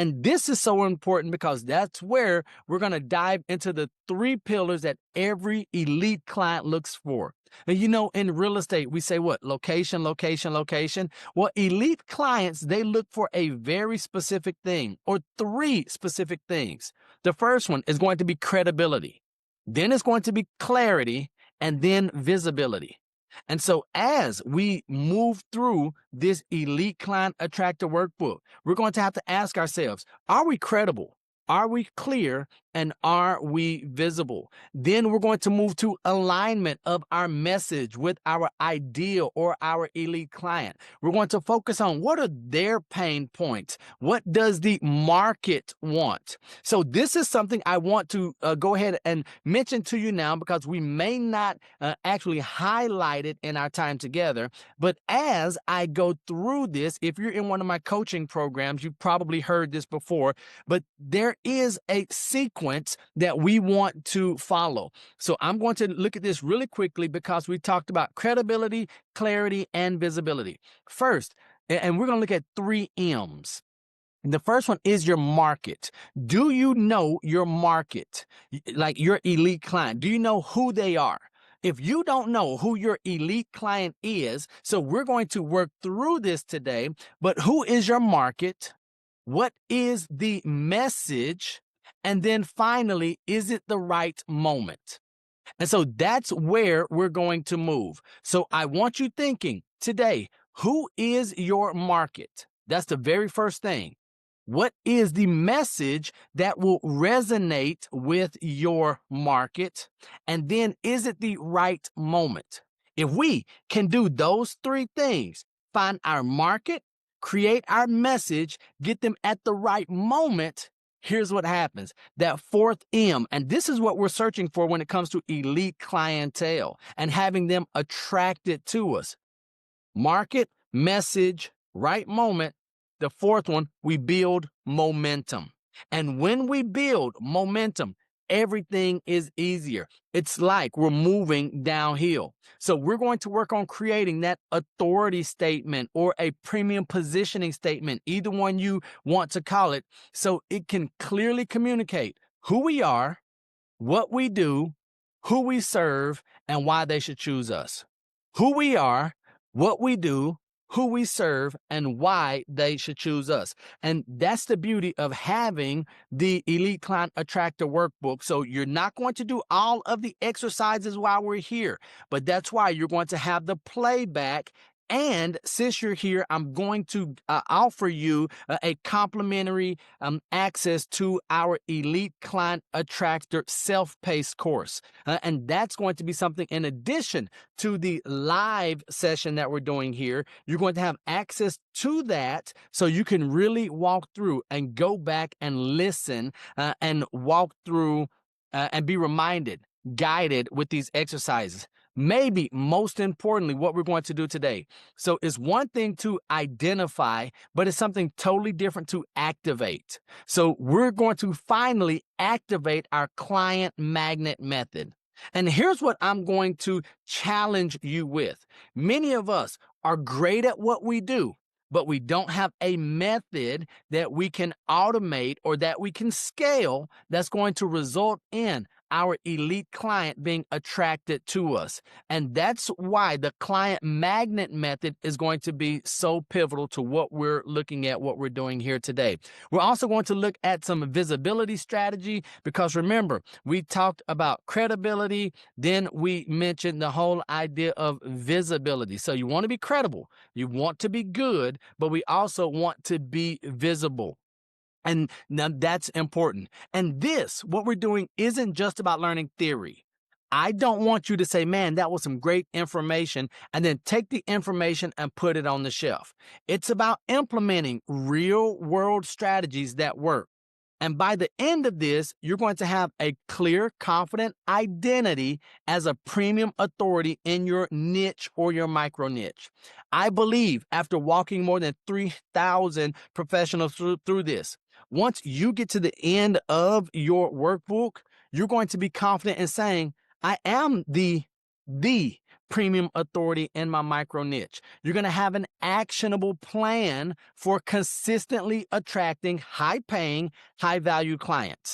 And this is so important because that's where we're going to dive into the 3 pillars that every elite client looks for. And in real estate, we say what? Location, location, location. Well, elite clients, they look for a very specific thing or 3 specific things. The first one is going to be credibility. Then it's going to be clarity and then visibility. And so as we move through this elite client attractor workbook, we're going to have to ask ourselves, are we credible? Are we clear? And are we visible? Then we're going to move to alignment of our message with our ideal or our elite client. We're going to focus on what are their pain points? What does the market want? So this is something I want to go ahead and mention to you now because we may not actually highlight it in our time together. But as I go through this, if you're in one of my coaching programs, you've probably heard this before, but there is a sequence that we want to follow. So I'm going to look at this really quickly because we talked about credibility, clarity, and visibility. First, and we're going to look at 3 M's. The first one is your market. Do you know your market? Like your elite client, do you know who they are? If you don't know who your elite client is, so we're going to work through this today, but who is your market? What is the message? And then finally, is it the right moment? And so that's where we're going to move. So I want you thinking today, who is your market? That's the very first thing. What is the message that will resonate with your market? And then is it the right moment? If we can do those 3 things, find our market, create our message, get them at the right moment, here's what happens. That 4th M, and this is what we're searching for when it comes to elite clientele and having them attracted to us. Market, message, right moment. The 4th one, we build momentum. And when we build momentum, everything is easier. It's like we're moving downhill. So we're going to work on creating that authority statement or a premium positioning statement, either one you want to call it, so it can clearly communicate who we are, what we do, who we serve, and why they should choose us. Who we are, what we do, who we serve, and why they should choose us. And that's the beauty of having the Elite Client Attractor Workbook. So you're not going to do all of the exercises while we're here, but that's why you're going to have the playback. And since you're here, I'm going to offer you a complimentary access to our Elite Client Attractor self-paced course. And that's going to be something in addition to the live session that we're doing here. You're going to have access to that so you can really walk through and go back and listen and walk through and be reminded, guided with these exercises. Maybe most importantly, what we're going to do today. So it's one thing to identify, but it's something totally different to activate. So we're going to finally activate our client magnet method. And here's what I'm going to challenge you with. Many of us are great at what we do, but we don't have a method that we can automate or that we can scale that's going to result in our elite client being attracted to us. And that's why the client magnet method is going to be so pivotal to what we're looking at, what we're doing here today. We're also going to look at some visibility strategy because remember, we talked about credibility, then we mentioned the whole idea of visibility. So you want to be credible, you want to be good, but we also want to be visible. And now that's important. And this, what we're doing, isn't just about learning theory. I don't want you to say, man, that was some great information, and then take the information and put it on the shelf. It's about implementing real world strategies that work. And by the end of this, you're going to have a clear, confident identity as a premium authority in your niche or your micro niche. I believe after walking more than 3,000 professionals through this, once you get to the end of your workbook, you're going to be confident in saying, I am the premium authority in my micro niche. You're going to have an actionable plan for consistently attracting high paying, high value clients.